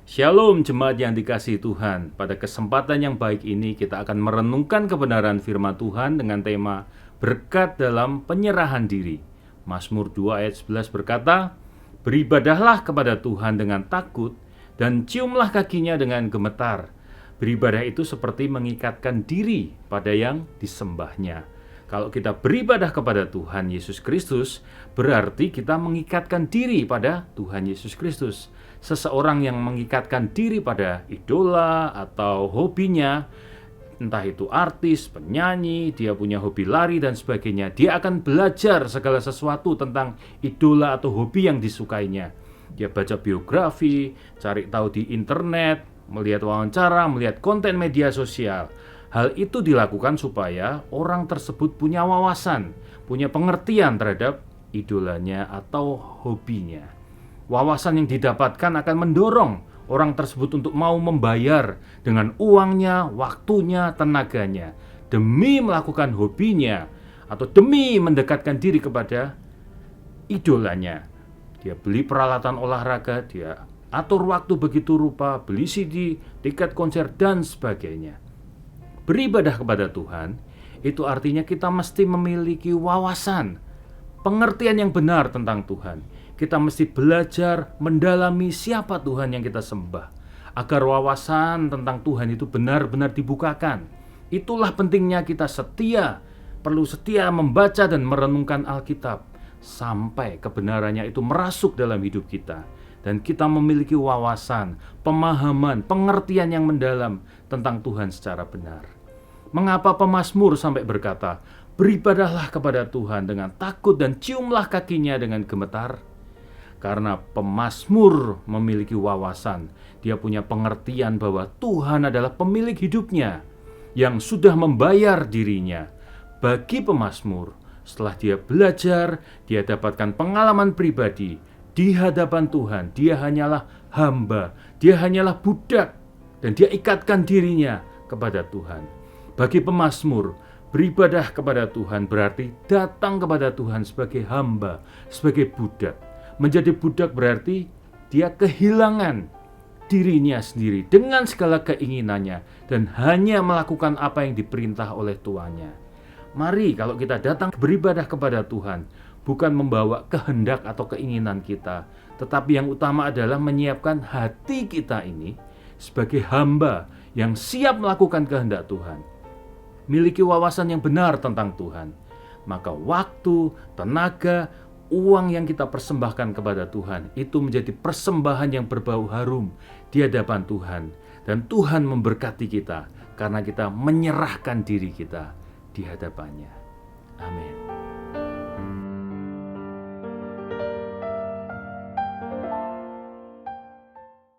Shalom jemaat yang dikasihi Tuhan. Pada kesempatan yang baik ini kita akan merenungkan kebenaran firman Tuhan dengan tema berkat dalam penyerahan diri. Mazmur 2 ayat 11 berkata, "Beribadahlah kepada Tuhan dengan takut dan ciumlah kakinya dengan gemetar." Beribadah itu seperti mengikatkan diri pada yang disembahnya. Kalau kita beribadah kepada Tuhan Yesus Kristus, berarti kita mengikatkan diri pada Tuhan Yesus Kristus. Seseorang yang mengikatkan diri pada idola atau hobinya, entah itu artis, penyanyi, dia punya hobi lari dan sebagainya, dia akan belajar segala sesuatu tentang idola atau hobi yang disukainya. Dia baca biografi, cari tahu di internet, melihat wawancara, melihat konten media sosial. Hal itu dilakukan supaya orang tersebut punya wawasan, punya pengertian terhadap idolanya atau hobinya. Wawasan yang didapatkan akan mendorong orang tersebut untuk mau membayar dengan uangnya, waktunya, tenaganya demi melakukan hobinya atau demi mendekatkan diri kepada idolanya. Dia beli peralatan olahraga, dia atur waktu begitu rupa, beli CD, tiket konser dan sebagainya. Beribadah kepada Tuhan itu artinya kita mesti memiliki wawasan, pengertian yang benar tentang Tuhan. Kita mesti belajar mendalami siapa Tuhan yang kita sembah, agar wawasan tentang Tuhan itu benar-benar dibukakan. Itulah pentingnya kita perlu setia membaca dan merenungkan Alkitab, sampai kebenarannya itu merasuk dalam hidup kita. Dan kita memiliki wawasan, pemahaman, pengertian yang mendalam tentang Tuhan secara benar. Mengapa pemazmur sampai berkata, "Beribadahlah kepada Tuhan dengan takut dan ciumlah kakinya dengan gemetar"? Karena pemazmur memiliki wawasan, dia punya pengertian bahwa Tuhan adalah pemilik hidupnya yang sudah membayar dirinya. Bagi pemazmur, setelah dia belajar, dia dapatkan pengalaman pribadi di hadapan Tuhan. Dia hanyalah hamba, dia hanyalah budak, dan dia ikatkan dirinya kepada Tuhan. Bagi pemazmur, beribadah kepada Tuhan berarti datang kepada Tuhan sebagai hamba, sebagai budak. Menjadi budak berarti dia kehilangan dirinya sendiri dengan segala keinginannya dan hanya melakukan apa yang diperintah oleh tuannya. Mari kalau kita datang beribadah kepada Tuhan, bukan membawa kehendak atau keinginan kita, tetapi yang utama adalah menyiapkan hati kita ini sebagai hamba yang siap melakukan kehendak Tuhan. Miliki wawasan yang benar tentang Tuhan, maka waktu, tenaga, uang yang kita persembahkan kepada Tuhan itu menjadi persembahan yang berbau harum di hadapan Tuhan. Dan Tuhan memberkati kita karena kita menyerahkan diri kita di hadapannya. Amin.